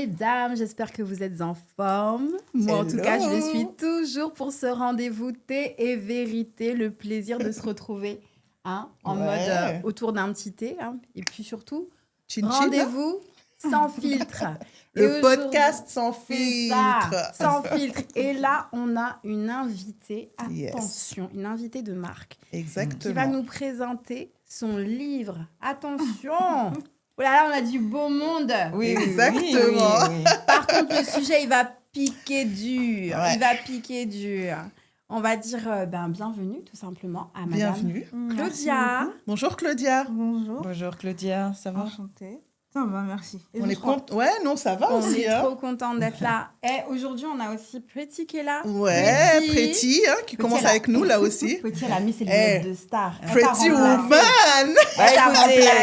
mesdames, j'espère que vous êtes en forme. Moi, en tout cas, je le suis toujours pour ce rendez-vous thé et vérité. Le plaisir de se retrouver en mode autour d'un petit thé. Et puis surtout, rendez-vous sans filtre. Le podcast sans filtre. Sans filtre. Et là, on a une invitée, attention, une invitée de marque. Exactement. Qui va nous présenter son livre. Attention. Oh là là, on a du beau monde. Oui, exactement. Oui. Par contre, le sujet, il va piquer dur. Ouais. Il va piquer dur. On va dire bienvenue, tout simplement, à madame Claudia. Bonjour, Claudia. Bonjour. Bonjour, Claudia. Ça va? Enchantée. Ça va, merci. Et on est content. Ouais, non, ça va on aussi. On est trop contente d'être là. Et aujourd'hui, on a aussi Pretty qui est là. Ouais, Pretty qui commence avec nous, là aussi. Pretty, elle a mis ses lunettes de star. Pretty woman.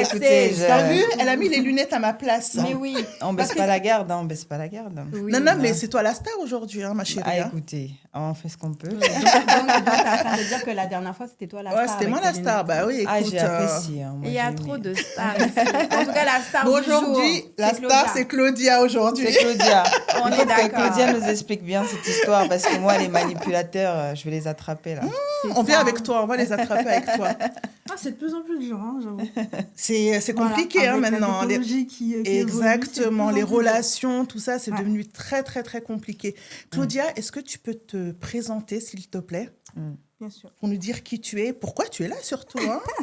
Écoutez, t'as vu? Elle a mis les lunettes à ma place. Mais oui. On baisse pas la garde, on baisse pas la garde. Oui, non, mais c'est toi la star aujourd'hui, ma chérie. Écoutez, on fait ce qu'on peut. Donc, t'es en train de dire que la dernière fois, c'était toi la star. Ouais, c'était moi la star. Bah oui, écoute. J'ai apprécié. Il y a trop de stars ici. En tout cas, la star du jour. Aujourd'hui, la star, c'est Claudia aujourd'hui. C'est Claudia. On est d'accord. Claudia nous explique bien cette histoire parce que moi, les manipulateurs, je vais les attraper là. On vient avec toi, on va les attraper avec toi. C'est de plus en plus dur, j'avoue. C'est compliqué maintenant. La qui exactement, les relations, tout ça, c'est devenu très, très, très compliqué. Claudia, est-ce que tu peux te présenter, s'il te plaît? Bien sûr. Pour nous dire qui tu es, pourquoi tu es là surtout.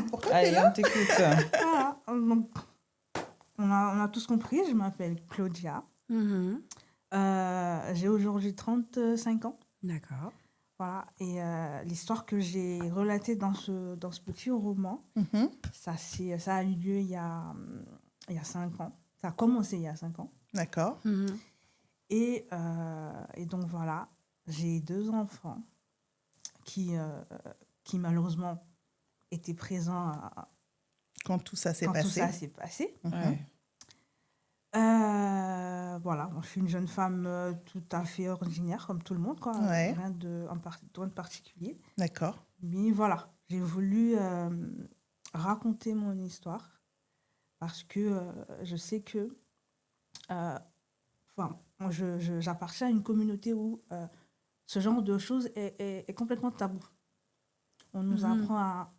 Pourquoi tu es Allez, là? on t'écoute. Voilà. Donc, on a tous compris, je m'appelle Claudia. J'ai aujourd'hui 35 ans. D'accord. Voilà. Et l'histoire que j'ai relatée dans ce petit roman, ça a eu lieu il y a 5 ans. Ça a commencé il y a 5 ans. D'accord. Et donc voilà, j'ai 2 enfants qui malheureusement étaient présents quand tout ça s'est passé. Voilà, je suis une jeune femme tout à fait ordinaire, comme tout le monde, quoi. Rien de particulier. D'accord. Mais voilà, j'ai voulu raconter mon histoire parce que je sais que j'appartiens à une communauté où ce genre de choses est complètement tabou. On nous apprend à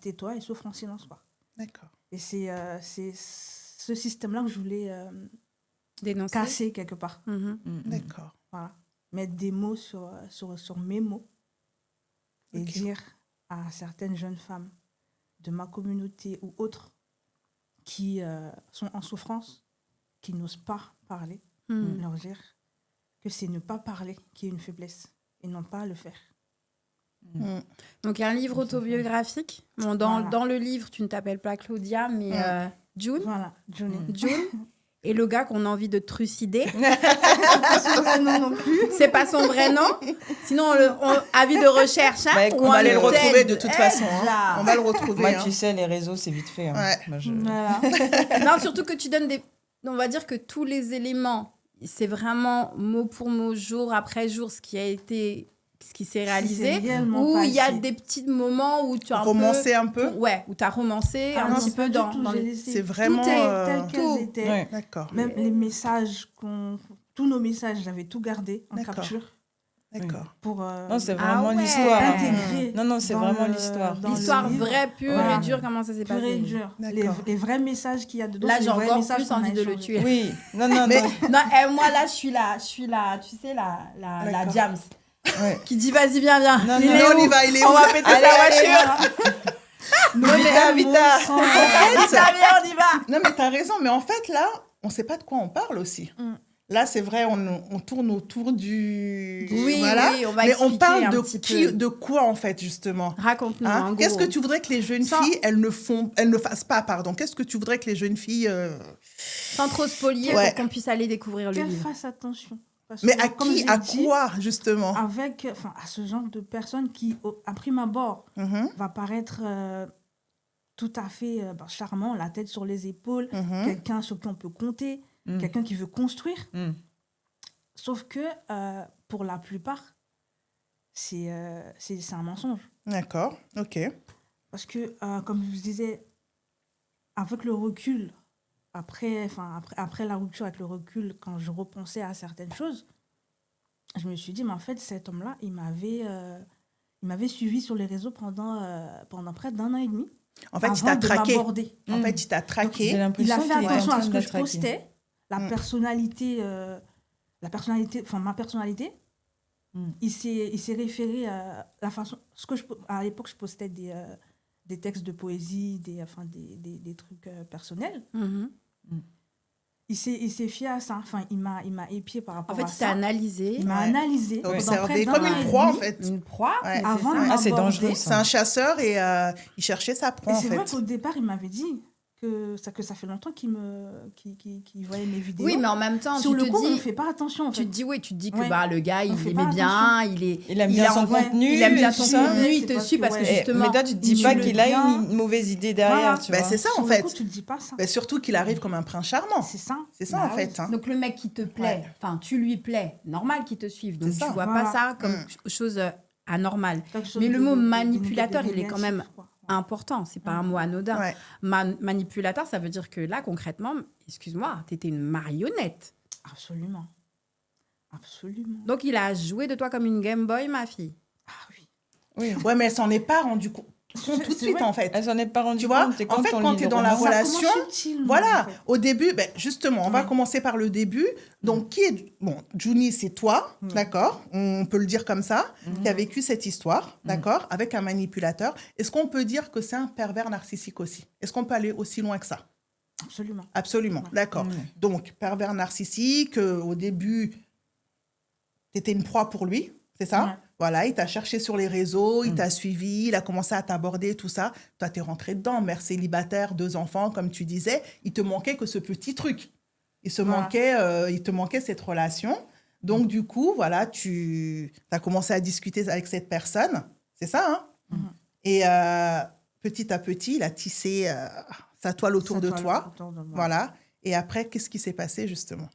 tais-toi et souffre en silence. D'accord. Et c'est ce système-là que je voulais casser quelque part. D'accord. Voilà. Mettre des mots sur mes mots et dire à certaines jeunes femmes de ma communauté ou autres qui sont en souffrance, qui n'osent pas parler, leur dire que c'est ne pas parler qui est une faiblesse et non pas le faire. Donc, il y a un livre autobiographique. Bon, dans le livre, tu ne t'appelles pas Claudia, mais June. Voilà, June. Et le gars qu'on a envie de trucider. C'est pas son vrai nom non plus. C'est pas son vrai nom. Sinon, avis de recherche. On va aller le retrouver de toute façon. On va le retrouver. Moi, tu sais, les réseaux, c'est vite fait. Voilà. Non, surtout que tu donnes on va dire que tous les éléments, c'est vraiment mot pour mot, jour après jour, ce qui s'est réalisé, où il y a des petits moments où tu as romancé un peu. Où tu as romancé un petit peu dans c'est vraiment tout est tel qu'elles étaient. Ouais. D'accord. Même les messages tous nos messages, j'avais tout gardé en capture. D'accord. Pour non, c'est vraiment l'histoire. Intégrer. Non, c'est vraiment l'histoire. L'histoire vraie, pure et dure, comment ça s'est passé. Pure et dure. Les vrais messages qu'il y a dedans. Là, j'ai encore plus envie de le tuer. Oui. Non. Non, moi, là, je suis là, tu sais, la Diams. Ouais. Qui dit vas-y viens non, on y va, il est où? On va péter sa voiture. Vita. On y va. Non mais t'as raison, mais en fait là on sait pas de quoi on parle aussi. Là c'est vrai, on tourne autour du on va mais on parle de de quoi en fait justement. Raconte-nous en gros. Qu'est-ce que tu voudrais que les jeunes filles elles ne fassent pas, qu'est-ce que tu voudrais que les jeunes filles sans trop spolier pour qu'on puisse aller découvrir le livre. Qu'elles fassent attention. Mais à qui, à quoi, justement? À ce genre de personnes qui, à prime abord, va paraître tout à fait charmant, la tête sur les épaules, quelqu'un sur qui on peut compter, quelqu'un qui veut construire. Sauf que, pour la plupart, c'est un mensonge. D'accord, ok. Parce que, comme je vous disais, avec le recul, après la rupture, avec le recul, quand je repensais à certaines choses, je me suis dit, mais en fait, cet homme-là, il m'avait suivi sur les réseaux pendant près d'1 an et demi. En fait, il t'a avant de traqué. m'aborder. En fait, il t'a traqué. Il a fait attention à ce que je traquer. postais, ma personnalité. Il s'est référé à la façon. À l'époque, je postais des textes de poésie, des trucs personnels. Mhm. Il s'est fié à ça. Enfin, il m'a épié par rapport En fait, à il ça. t'a analysé. Il m'a Ouais. analysé. T'as pendant observé près comme d'1 an une et proie, en demi. fait. Une proie. Ouais. mais Avant c'est de ça. Ah, c'est m'aborder. dangereux, C'est un chasseur et il cherchait sa proie, Et en c'est vrai fait. qu'au départ, il m'avait dit que ça fait longtemps qu'il voyait mes vidéos. Oui, mais en même temps, sur tu le te coup, on ne dis... fait pas attention. En Tu fait. te dis que Ouais. le gars, On il fait aimait pas bien, il aime bien son Ouais. contenu. il aime bien et ton tout ça. contenu, il C'est te parce suit que, parce que ouais. justement... Mais toi, tu te dis il pas me qu'il le a bien. une mauvaise idée derrière, Voilà. tu Ben, vois. c'est ça, Sur en le fait. coup, tu ne te dis pas ça. Ben, surtout qu'il arrive comme un prince charmant. C'est ça. C'est ça, Bah en oui. fait. Hein. Donc le mec qui te plaît, enfin tu lui plais, normal qu'il te suive. Donc C'est tu ça. vois Voilà. pas ça comme chose anormale. Quelque chose Mais le de- mot de manipulateur, il est négatif, quand même quoi. important. C'est pas un mot anodin. Ouais. Manipulateur, ça veut dire que là, concrètement, excuse-moi, t'étais une marionnette. Absolument. Absolument. Donc il a joué de toi comme une Game Boy, ma fille. Ah oui. Oui. Ouais, mais elle s'en est pas rendu compte tout de C'est suite, vrai. en fait. Elle s'en est pas rendue Tu vois, compte. et en fait, on quand lit tu es le dans la roman, relation, Ça commence subtilement, voilà, en fait. au début, ben, justement, on va Ouais. commencer par le début. Donc, qui est... Bon, Juni, c'est toi, d'accord, on peut le dire comme ça, qui a vécu cette histoire, d'accord, avec un manipulateur. Est-ce qu'on peut dire que c'est un pervers narcissique aussi? Est-ce qu'on peut aller aussi loin que ça? Absolument. Absolument, Ouais. d'accord. Donc, pervers narcissique, au début, tu étais une proie pour lui, c'est ça? Ouais. Voilà, il t'a cherché sur les réseaux, il t'a suivi, il a commencé à t'aborder, tout ça. Toi, t'es rentré dedans, mère célibataire, 2 enfants, comme tu disais. Il te manquait que ce petit truc. Il te manquait cette relation. Donc, du coup, voilà, tu as commencé à discuter avec cette personne. C'est ça, hein? Et petit à petit, il a tissé sa toile autour de toi. Autour de moi. Voilà. Et après, qu'est-ce qui s'est passé, justement?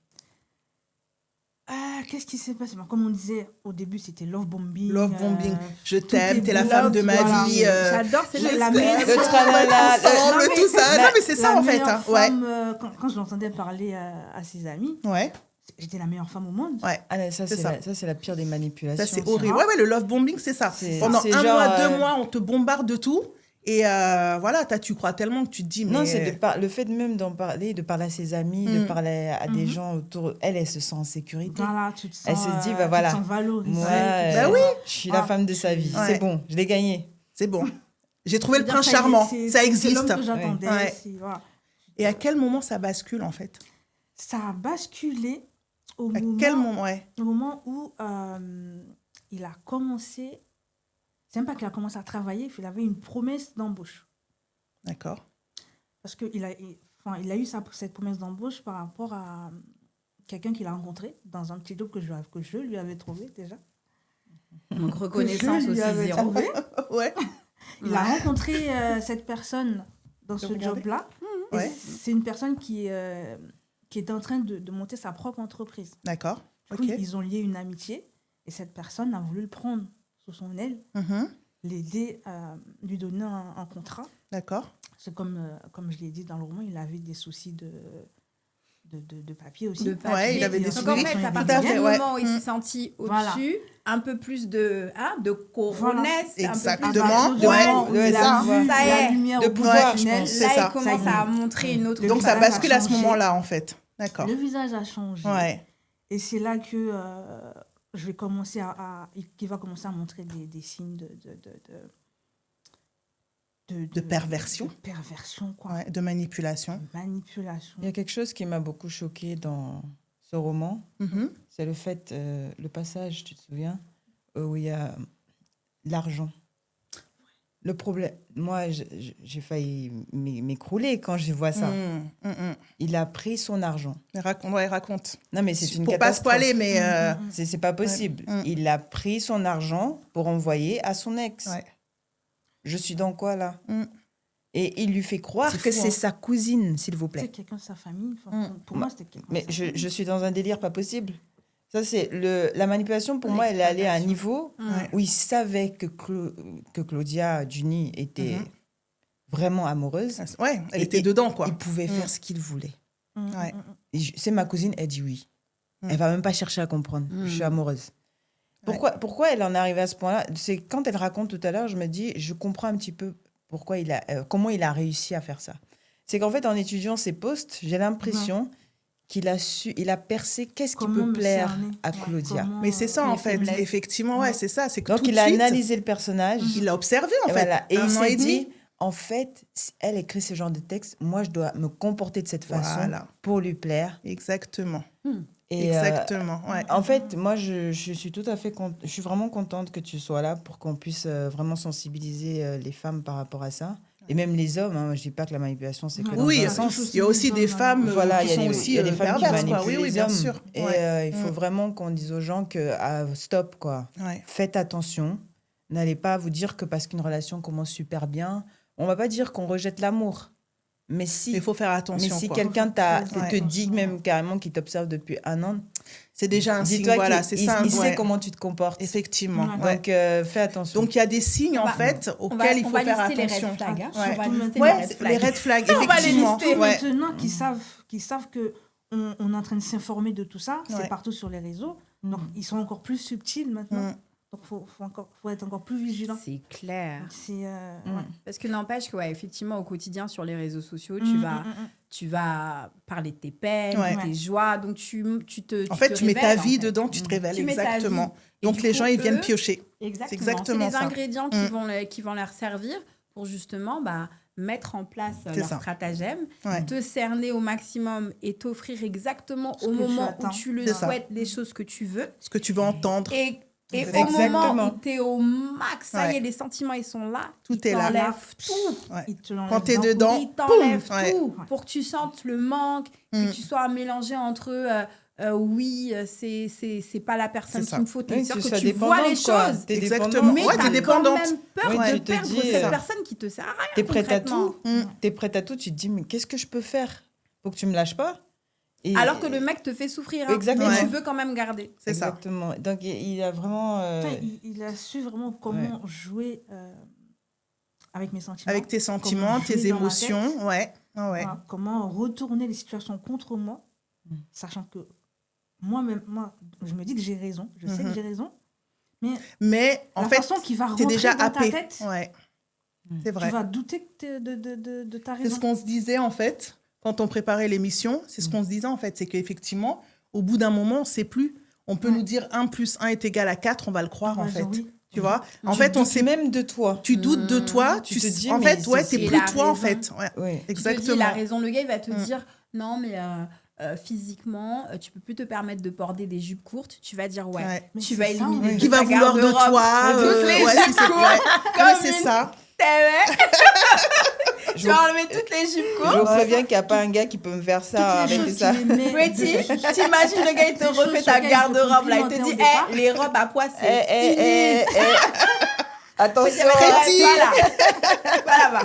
Qu'est-ce qui s'est passé? Comme on disait au début, c'était love bombing. Love bombing. Je tout t'aime, est t'es la beau, femme de ma voilà. vie. J'adore, c'est la la meilleure- Le tralala, ensemble, tout ça. Non, mais c'est ça, en fait. meilleure Hein. Ouais. femme, quand je l'entendais parler à ses amis, Ouais. j'étais la meilleure femme au monde. Ouais. Ah, là, ça, C'est c'est ça. ça, c'est la pire des manipulations. Ça, c'est ça. horrible. Ouais, ouais, le love bombing, c'est ça. C'est- Pendant c'est 1 genre, mois, 2 mois, on te bombarde de tout. Et voilà, tu crois tellement que tu te dis, mais... Non, c'est le fait même d'en parler, de parler à ses amis, de parler à des gens autour. Elle se sent en sécurité. Voilà, tu te sens, Elle se dit, bah tu te voilà. sens valorisée. Moi, Bah oui. je suis la femme de sa vie. Ouais. C'est bon, je l'ai gagné. C'est bon. J'ai trouvé le C'est-à-dire prince que charmant. c'est Ça l'homme existe. que j'attendais. Ouais. Voilà. Et à quel moment ça bascule, en fait? Ça a basculé au À quel moment, moment, ouais. au moment où il a commencé... C'est même pas qu'il a commencé à travailler, il avait une promesse d'embauche. D'accord. Parce qu'il a eu cette promesse d'embauche par rapport à quelqu'un qu'il a rencontré dans un petit job que je lui avais trouvé déjà. Donc reconnaissance Que je lui aussi avais zéro. trouvé. Ouais. Il a rencontré cette personne dans ce regardez. job-là. Et Ouais. c'est une personne qui était en train de monter sa propre entreprise. D'accord. Du OK. coup, ils ont lié une amitié et cette personne a voulu le prendre sous son aile, Mhm. l'aider, lui donner un contrat. D'accord. C'est comme je l'ai dit dans le roman, il avait des soucis de papier aussi. De papier. Ouais, il avait des Donc soucis. en fait, à partir à fait, du ouais. moment où il s'est senti Voilà. au-dessus, un peu plus de coronesse, Exactement. Ouais, Ouais, ça. Ça y est. la lumière De au bout pouvoir, du je tunnel. pense. C'est Là, ça. il commence Ça y est. à montrer une autre Le Donc, ça visage a bascule à ce changé. moment-là, en fait. D'accord. Le visage a changé. Ouais. Et c'est là que je vais commencer qu'il va commencer à montrer des signes De perversion. De perversion, quoi. Ouais, de manipulation. Manipulation. Il y a quelque chose qui m'a beaucoup choquée dans ce roman. Mhm. C'est le fait, le passage, tu te souviens, où il y a l'argent. Le problème, moi, j'ai failli m'écrouler quand je vois ça. Il a pris son argent. Raconte. Non, mais c'est une Pour pas catastrophe. spoiler, mais... C'est pas possible. Ouais. Il a pris son argent pour envoyer à son ex. Ouais. Je suis dans quoi, là? Mm. Et il lui fait croire C'est que fou, c'est hein. sa cousine, s'il vous C'est plaît. quelqu'un de sa famille. Enfin, pour moi, c'était quelqu'un Mais de sa famille. je suis dans un délire pas possible. Ça, c'est la manipulation, pour moi, elle est allée à un niveau Ouais. où il savait que Claudia Juni était vraiment amoureuse. Ouais, elle Et- était dedans, quoi. Il pouvait faire ce qu'il voulait. Ouais. C'est ma cousine, elle dit oui. Elle va même pas chercher à comprendre. Je suis amoureuse. Pourquoi elle en est arrivée à ce point-là? C'est quand elle raconte tout à l'heure, je me dis, je comprends un petit peu comment il a réussi à faire ça. C'est qu'en fait, en étudiant ses posts, j'ai l'impression qu'il a percé qu'est-ce qui peut plaire à Claudia. Mais c'est ça, en fait. Effectivement, c'est ça. C'est que donc, tout il de a suite, analysé le personnage. il l'a observé, en fait. Voilà. Et il 1 an s'est et demi. dit, en fait, si elle écrit ce genre de texte, moi, je dois me comporter de cette façon pour lui plaire. Exactement. Et Exactement, ouais. En fait, moi, je suis tout à fait je suis vraiment contente que tu sois là pour qu'on puisse vraiment sensibiliser les femmes par rapport à ça. Et même les hommes, hein. Je dis pas que la manipulation, c'est que dans Oui, un sens. il y a aussi des femmes Voilà, qui sont aussi il y a des femmes qui perverses, quoi. manipulent Oui, les bien hommes. sûr. Et il faut vraiment qu'on dise aux gens que stop, quoi. Ouais. Faites attention. N'allez pas vous dire que parce qu'une relation commence super bien, on va pas dire qu'on rejette l'amour. Mais si, il faut faire attention. mais si quoi. quelqu'un te dit même carrément qu'il t'observe depuis 1 an, c'est déjà un signe. Dis-toi Voilà, c'est ça. il sait comment tu te comportes. Effectivement. Donc, fais attention. Donc, il y a des signes, en fait, auxquels il faut faire attention. Les red flags. Les red flags, effectivement. Surtout maintenant qu'ils savent que on est en train de s'informer de tout ça, c'est partout sur les réseaux. Donc, ils sont encore plus subtils maintenant. Donc, faut être encore plus vigilant. C'est clair. Ouais. Parce que n'empêche que, effectivement, au quotidien, sur les réseaux sociaux, tu vas parler de tes peines, de tes joies. Donc, tu mets ta vie dedans, tu te révèles, exactement. Donc, les gens, ils viennent piocher. Exactement. C'est les ingrédients qui vont leur servir pour justement mettre en place leur stratagème, te cerner au maximum et t'offrir exactement au moment où tu le souhaites les choses que tu veux. Ce que tu veux entendre. Et au moment où tu es au max, ça y est, les sentiments, ils sont là. Tout est là. Ils t'enlèvent tout. Ils te l'enlèvent quand tu es dedans, ils t'enlèvent tout pour que tu sentes le manque, que tu sois mélangé entre c'est pas la personne qu'il me faut. T'es sûr que tu vois les choses. Exactement. Mais t'as quand même peur de te perdre cette personne qui te sert à rien. T'es prête à tout. T'es prête à tout. Tu te dis, mais qu'est-ce que je peux faire pour que tu me lâches pas? Alors que le mec te fait souffrir, exactement. Mais tu veux quand même garder. C'est exactement. Ça. Donc, il a vraiment... Il a su vraiment comment jouer avec mes sentiments. Avec tes sentiments, tes émotions. Voilà, comment retourner les situations contre moi, sachant que moi, je me dis que j'ai raison. Je sais que j'ai raison. Mais en fait, façon qui va rentrer déjà dans happé. ta tête, c'est vrai. tu vas douter de ta raison. C'est ce qu'on se disait, en fait. Quand on préparait l'émission, c'est ce qu'on se disait en fait, c'est qu'effectivement, au bout d'un moment, on ne sait plus. On peut nous dire 1 + 1 est égal à 4, on va le croire en fait. Tu vois? En fait, on sait même de toi. Tu doutes de toi. Tu te dis, en fait, t'es plus toi en fait. Exactement. Tu te dis, il a raison. Le gars, il va te dire, non, mais physiquement, tu peux plus te permettre de porter des jupes courtes. Tu vas dire, tu vas éliminer. Qui va vouloir de toi? C'est ça. Je vais enlever toutes les jupes courtes. Je préviens qu'il n'y a pas un gars qui peut me faire ça avec ça. Pretty, t'imagines le gars, il te refait ta garde-robe là. Il te dit, les robes à pois, c'est fini. Attention. Pretty. Voilà.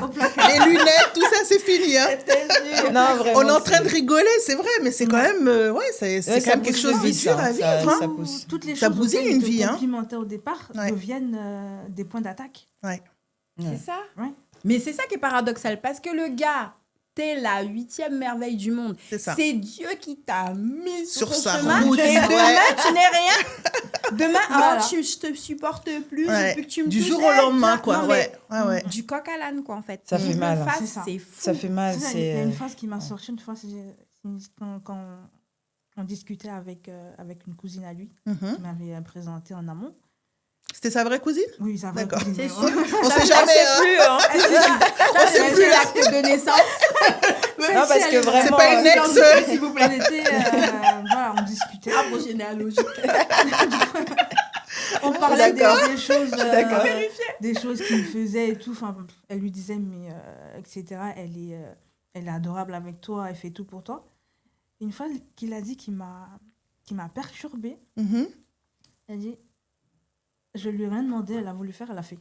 Les lunettes, tout ça, c'est fini. Hein. Non, vraiment, on est en train de rigoler, c'est vrai, mais c'est quand même, c'est quand même quelque chose de dur à vivre. Toutes les choses bousille une vie. Complimentaires au départ deviennent des points d'attaque. C'est ça. Mais c'est ça qui est paradoxal, parce que le gars, t'es la 8e merveille du monde. C'est Dieu qui t'a mis sur son chemin. Route. Et demain, tu n'es rien. Demain, je te supporte plus. Depuis que tu me du jour au lendemain, quoi. Du coq à l'âne, quoi, en fait. Ça fait mal. C'est fou. Ça fait mal. Il y a une phrase qui m'a sorti une fois, quand on discutait avec une cousine à lui, qui m'avait présenté en amont. C'était sa vraie cousine? Oui, sa vraie cousine. C'est sûr. On sait jamais. On sait plus l'acte de naissance. Non, parce que vraiment... C'est pas une ex. S'il vous plaît. Voilà, on discutait. Arbre généalogique. On parlait des choses... des choses qu'il faisait et tout. Enfin, elle lui disait, mais... etc. Elle est adorable avec toi, elle fait tout pour toi. Une fois qu'il a dit, qui m'a perturbée, elle dit... Je lui ai rien demandé, elle a voulu faire, elle a fait.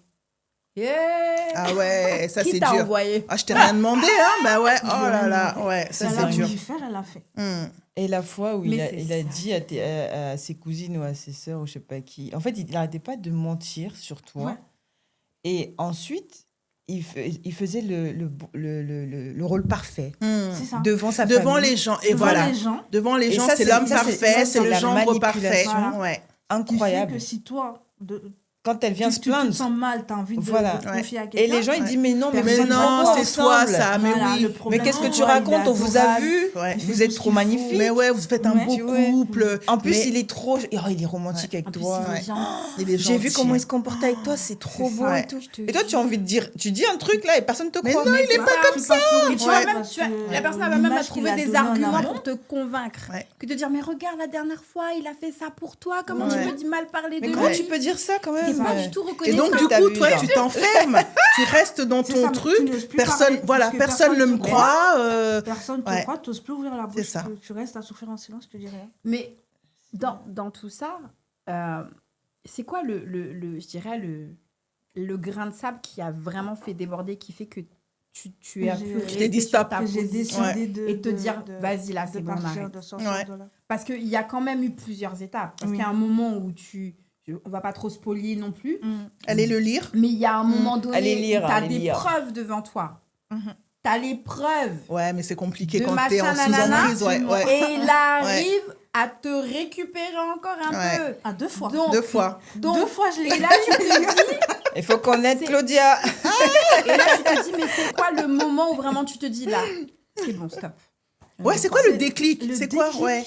Ah ouais, ça c'est dur. Qui t'a envoyé? Ah, je t'ai rien demandé, hein? Bah ouais, oh là là, ça c'est dur. Elle a voulu faire, elle a fait. Et la fois où il a dit à ses cousines ou à ses sœurs ou je sais pas qui, en fait, il n'arrêtait pas de mentir sur toi. Et ensuite, il faisait le rôle parfait C'est ça. devant sa Devant famille. les gens. Et Devant voilà. les gens, Devant les Et gens, ça, c'est c'est- l'homme ça, c'est- parfait, ça, c'est c'est le la gendre parfait. manipulation. Voilà. Ouais. qui fait Incroyable. que si toi, Quand elle vient se tu te plaindre. sens mal, tu as envie de Voilà. te confier à Et quelqu'un. les gens, ils Ouais. disent, mais non, mais Mais vous êtes non, encore c'est toi ensemble. ça, mais Voilà, oui. le Mais problème, qu'est-ce que tu toi, il est racontes? On vous a adorable. vu. Ouais. Il fait Vous tout êtes ce trop qu'il faut. magnifique. Mais ouais, vous faites un Ouais. beau Tu vois. couple. En plus, mais- il est trop... Oh, il est romantique avec En plus, toi. il est gentil. il est J'ai vu gentil. comment il se comporte avec toi, c'est trop C'est beau ça. et tout. Je te Et toi, tu as jure. envie de dire... Tu dis un truc là et personne te Mais croit. non, il est c'est pas ça. comme ça. Et tu vois, Ouais. même, la personne va même l'image trouver qu'il a des donnée en arguments amont. pour te convaincre. Ouais. Que de dire, mais regarde, la dernière fois, il a fait ça pour toi. Comment Ouais. tu peux mal parler de Mais lui comment tu peux dire ça quand même? C'est pas du tout Et reconnaissable. donc, du T'as coup, vu, toi, genre. tu t'enfermes. Tu restes dans C'est ton ça, mais truc. tu n'oses plus Personne, parler, voilà, parce que personne ne me te croit. Personne ne te Ouais. croit, tu n'oses plus ouvrir la C'est bouche. ça. Tu restes à souffrir en silence, tu dis rien. Mais dans tout ça, c'est quoi je dirais, le grain de sable qui a vraiment fait déborder, qui fait que tu as J'ai- pu je rester t'ai dit sur stop. ta Que j'ai position décidé de, et te dire, de- vas-y, là, de c'est bon, on partir, arrête. de sortir Ouais. de là. Parce qu'il y a quand même eu plusieurs étapes. Parce Oui. qu'il y a un moment où on va pas trop spoiler non plus, Allez le lire. mais il y a un moment donné Allez lire, où tu as allez des lire. preuves devant toi. Mhm. Tu as les preuves. Ouais, mais c'est compliqué De quand t'es en machin, sous nanana, emprise. Ouais, ouais. Et il arrive à te récupérer encore un Ouais. peu. Ah, 2 fois. Donc, 2 fois. donc, 2 fois, je l'ai et là, tu te dis, Il faut connaître C'est- Claudia. et là, tu te dis, mais c'est quoi le moment où vraiment tu te dis là, c'est bon, stop. Ouais, c'est quoi le déclic? Le C'est quoi? déclic, Ouais.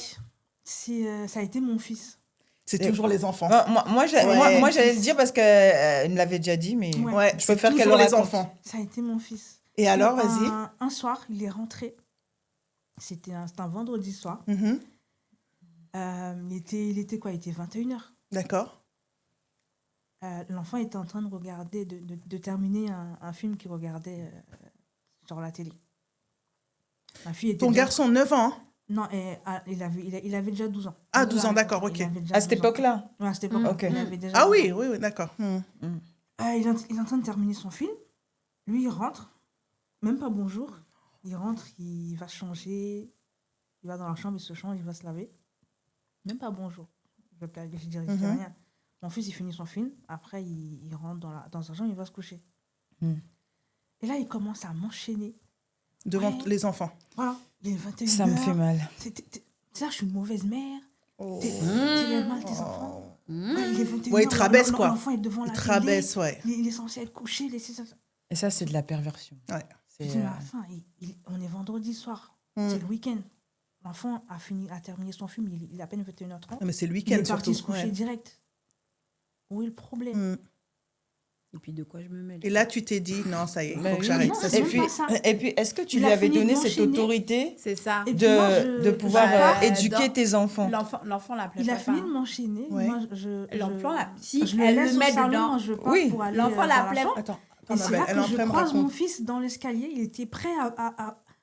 ça a été mon fils. C'est toujours les enfants. Moi, j'allais le dire parce qu'elle me l'avait déjà dit, mais Ouais. Ouais, je c'est préfère qu'elle toujours le les raconte. enfants. Ça a été mon fils. Et alors, vas-y. Un soir, il est rentré. C'était un vendredi soir. Mhm. Il était quoi? Il était 21h. D'accord. L'enfant était en train de regarder, de terminer un film qu'il regardait sur la télé. Ma fille était Ton déjà- garçon, 9 ans. Hein? Non, il avait déjà 12 ans. Ah, 12 ans, d'accord, ok. Il avait déjà À cette 12 ans. époque-là. Ouais, à cette époque-là. Ok. Il avait déjà Ah 12 oui, ans. oui, d'accord. Il est en train de terminer son film. Lui, il rentre. Même pas bonjour. Il rentre, il va changer. Il va dans la chambre, il se change, il va se laver. Même pas bonjour. Je dirais rien. Mon fils, il finit son film. Après, il rentre dans sa chambre, il va se coucher. Et là, il commence à m'enchaîner. Devant Ouais. les enfants. Voilà, les 21 Ça me fait mal. Ça, je suis une mauvaise mère. Oh. Tu lèves mal tes enfants. Ouais, il est 21 Ouais, il heures, te rabaisse, quoi. L'enfant est devant Il la te télé. rabaisse, ouais. Il est censé être couché, laissé ça. Et ça, c'est de la perversion. Ouais. C'est, Je dis, mais enfin, on est vendredi soir. C'est le week-end. L'enfant a terminé son film, il est à peine 21h30. Non, mais c'est le Il week-end est parti surtout. se coucher Ouais. direct. Où est le problème? Et puis de quoi je me mêle? Et là, tu t'es dit, non, ça y est, il Ben faut que oui. j'arrête. Non, Ça, c'est Et c'est- même puis, pas ça. et puis, est-ce que tu Il lui a avais fini de donné cette m'enchaîner. autorité C'est ça. Et puis moi, de pouvoir Bah, éduquer dans- tes enfants? L'enfant l'appelait il a papa. fini de m'enchaîner. Ouais. Moi, L'enfant, là, si je le elle laisse le au met salon, dedans. moi, je pars Oui. pour aller L'enfant dans la l'appelait. chambre. Attends, Et c'est ben, là elle que est en je train de me croise mon raconter. fils dans l'escalier. Il était prêt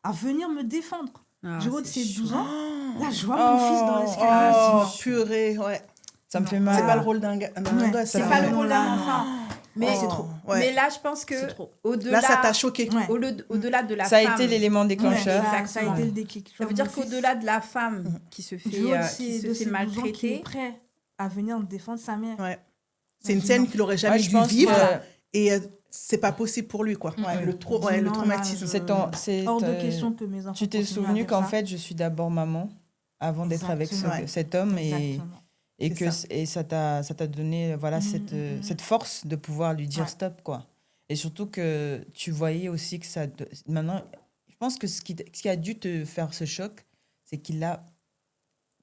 à venir me défendre. Ah, Du haut de c'est ses chaud. 12 ans. Là, je vois mon fils dans l'escalier. Oh, Sinon, purée, ouais. Ça me Non. fait mal. C'est pas le rôle d'un Ouais. gosse. C'est ça. pas le Non, rôle là, d'un non. enfant. Mais Oh, c'est trop. ouais. Mais là, je pense que C'est trop. au-delà, Là, ça t'a choqué. Ouais. au-delà de la Ça a femme, été l'élément Ouais, déclencheur. ça a Exactement. été le déclic. ça veut dire qu'au-delà de la femme qui se du haut fait, de qui ses se 12 fait ans, qui est maltraiter, prêt à venir défendre sa mère. Ouais. C'est une scène qu'il aurait jamais Moi, je dû pense vivre. que Et c'est pas possible pour lui, quoi. Ouais, le Non, là, traumatisme. c'est Hors de question que mes enfants Tu t'es continuent à souvenu faire qu'en ça. fait, je suis d'abord maman avant d'être avec Exactement. cet homme Exactement. et C'est que ça. et ça t'a donné voilà cette force de pouvoir lui dire Ouais. stop, quoi. Et surtout que tu voyais aussi que maintenant, je pense que ce qui a dû te faire ce choc, c'est qu'il a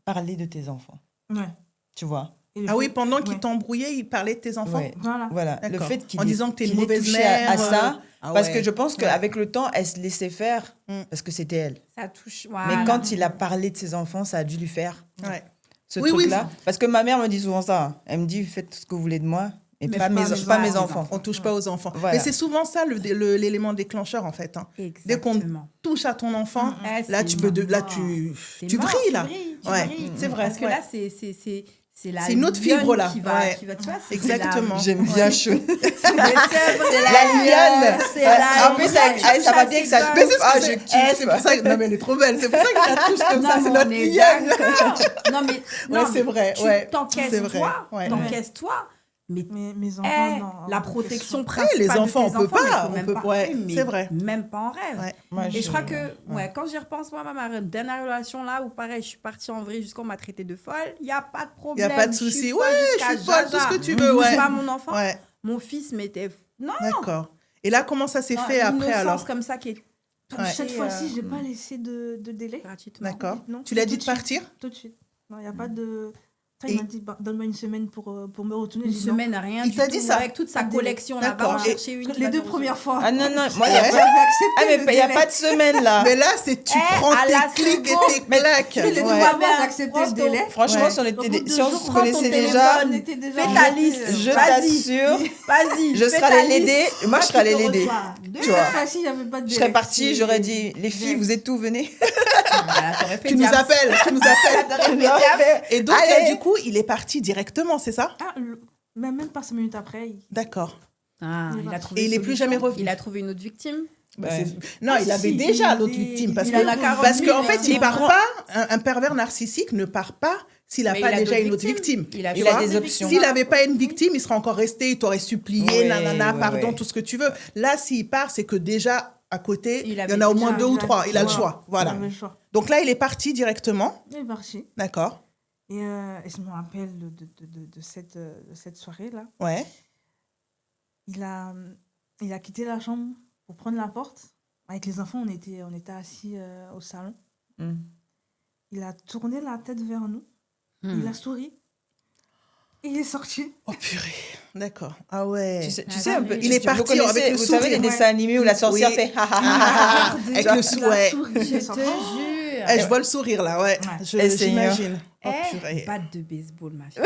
parlé de tes enfants, Ouais. tu vois. Et le Ah fait- oui, pendant qu'il ouais. t'embrouillait, il parlait de tes enfants. Ouais. Voilà. Le D'accord. fait qu'il En disant que t'es une qu'il ait mauvaise touché mère. à ça, Ah parce ouais. que je pense Ouais. qu'avec le temps, elle se laissait faire Mm. parce que c'était elle. ça touche. Mais Voilà. quand il a parlé de ses enfants, ça a dû lui faire Ouais. ce Oui, oui, truc-là. Parce que ma mère me dit souvent ça. Elle me dit, faites ce que vous voulez de moi, mais pas mes enfants. On touche pas aux enfants. Voilà. Mais c'est souvent ça l'élément déclencheur, en fait. Hein. Dès qu'on Exactement. touche à ton enfant, Eh, là, c'est tu peux mort. là, tu C'est mort, vrilles, là. tu Ouais, vrilles. c'est vrai. Parce que ouais. là, c'est la C'est une autre lionne fibre, là. qui va, Ouais. qui va, tu vois, c'est Exactement. J'aime bien chaud. C'est la lionne. C'est la En plus, ça va bien que ça Mais c'est ce que Ah, c'est. je Eh, kiffe. c'est pour ça que... Non, mais elle est trop belle. C'est pour ça que je la touche comme ça. C'est notre lionne. Non, mais Ouais, c'est vrai. Ouais, T'encaisses c'est vrai. toi. Ouais. T'encaisses toi. Mais mes enfants, non. la protection principale les enfants, de tes on peut pas, il faut même on peut- ouais, mais c'est vrai. même pas en rêve. Ouais. Moi, Et je crois que, quand j'y repense, moi, ma dernière relation là, où pareil, je suis partie en vrille jusqu'on m'a traité de folle, il n'y a pas de Il problème. n'y a pas de Je suis souci. folle Ouais, je jusqu'à suis folle, tout jaja. ce que tu veux, ouais. Pas mon enfant. Ouais, Mon fils m'était. Non, d'accord. Et là, comment ça s'est non, fait après l'innocence alors? comme ça qui est Ouais. Cette fois-ci, je n'ai pas laissé de délai. gratuitement. D'accord. Non, Tu l'as tout dit de de suite. partir? Tout de suite. Non, il n'y a pas de... Et- Il m'a dit, donne-moi une semaine pour me retourner. Une J'ai dit, non. semaine, rien Il du t'a tout. dit ça? Avec toute sa Pas de collection délai. là-bas, on D'accord. va chercher une. qui Les va deux te premières fois. Ah non, non, moi, Ouais. J'avais accepté Ah, mais le il n'y a délai. pas de semaine là. Mais là, c'est tu prends à la tes clics et seconde. tes claques. Les deux Ouais. premières fois, j'ai accepté le délai. Franchement, Ouais. si on, Donc, au bout de si on deux se jours, connaissait ton déjà, On était déjà Fais ta liste. je Vas-y. t'assure, Vas-y. je fais serais ta allée liste. l'aider. Moi, je serais allée l'aider. Tu vois. Cette fois-ci, il n'y avait pas de Je délai. serais partie, j'aurais dit, les filles, vous êtes où, venez. Voilà, t'aurais fait Tu nous diable. appelles, tu nous appelles. diable. Et donc, Allez. là, du coup, il est parti directement, c'est ça? Ah, même pas 5 minutes après, D'accord. Ah, il a trouvé Et il une est plus solution. jamais revenu. Il a trouvé une autre victime. Bah, Ouais. Non, Ah, il si, avait si, déjà il l'autre est- victime. Parce il en a que, 40 parce 000, qu'en fait, il il en part a- pas, un pervers narcissique ne part pas s'il n'a Mais pas il a déjà d'autres une autre victime. victimes. Il a Tu Il a vois? des options. S'il n'avait pas une victime, il serait encore resté, il t'aurait supplié, Ouais, nanana, ouais, pardon, ouais. tout ce que tu veux. Là, s'il part, c'est que déjà, à côté, Il il y avait en a au moins déjà- 2 ou 3. Il a le Voilà. choix. Voilà. Il avait le choix. Donc là, il est parti directement. Il est parti. D'accord. Et je me rappelle de cette soirée-là. Ouais. Il a quitté la chambre pour prendre la porte. Avec les enfants, on était assis au salon. Mm. Il a tourné la tête vers nous. Il a souri. Et il est sorti. Oh purée. D'accord. Ah ouais. Tu sais un peu, Il est vous parti connaissez- avec le vous savez les sourire. dessins animés où la sorcière Oui. fait ha ha Ah, ha ha. avec Il le a sourire. souri, il Je est te sorti. jure. Je vois le sourire là, ouais. Ouais. J'imagine. Oh Eh, purée. batte de baseball, ma fille.